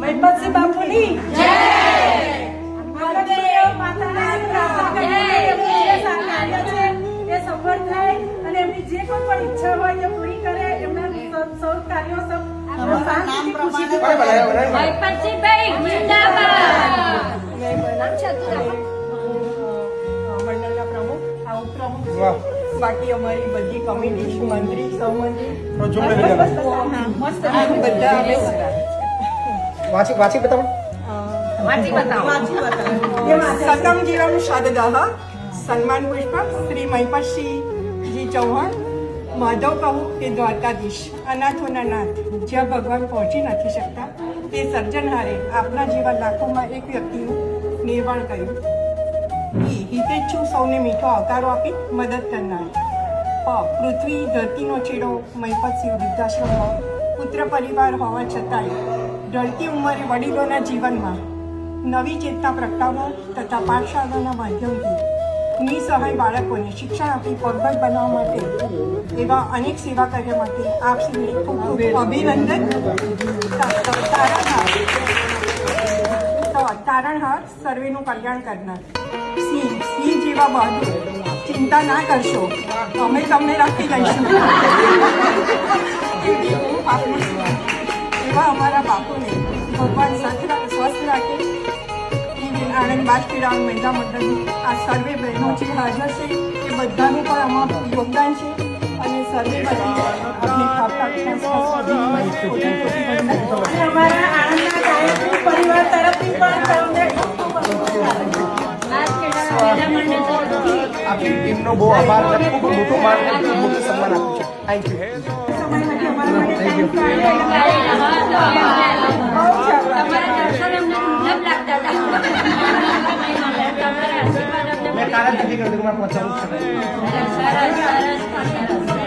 महिपतजी बापूनी સફળ થાય અને એમની જે કોઈ પણ ઈચ્છા હોય એ પૂરી કરે. એમના સૌ કાર્યો સૌ મંડળના પ્રમુખ, આ ઉપપ્રમુખ, બાકી અમારી બધી કમિટી, મંત્રી, સહમંત્રી બધા વાંચી બતાવો. સતમ જીવન શરદઃ સન્માન પુષ્પ શ્રી મહિપતસિંહજી ચૌહાણ. માધવ કહું કે દ્વારકાધીશ, અનાથોના નાથ, જ્યાં ભગવાન પહોંચી નથી શકતા તે સર્જનહારે આપના જેવા લાખોમાં એક વ્યક્તિનું નિર્માણ કર્યું. હિતેચ્છુ સૌને મીઠો આવકારો આપી મદદ કરનાર. પૃથ્વી ધરતીનો છેડો મહિપતસિંહ વૃદ્ધાશ્રમમાં પુત્ર પરિવાર હોવા છતાંય ઢળતી ઉંમરે વડીલોના જીવનમાં નવી ચેતના પ્રગટાવનાર તથા પાઠશાળાના માધ્યમથી નિસહાય બાળકોને શિક્ષણ આપી પગભર બનાવવા માટે એવા અનેક સેવા કાર્ય માટે આપ શ્રીને ખૂબ ખૂબ અભિનંદન. તારણહાર સર્વેનું કલ્યાણ કરનાર. સિંહ જેવા બહાદુર, ચિંતા ના કરશો, અમે તમને રાખી લઈશું. એવા અમારા બાપુને ભગવાન સ્વસ્થ રાખે. આણંદ બાજપીડા મહિલા મંડળની આ સર્વે બહેનો જે હાજર છે એ બધાનું પણ આમાં યોગદાન છે અને સર્વે અમારા આણંદના ગાયત્રી પરિવાર તરફથી પણ આપની ટીમનો બહુ આભાર અને ખૂબ મોટો માન મોટું સન્માન આપ્યું છે. Thank you. મેં કાલે જ નથી કર્યું, પહોંચાડું છું.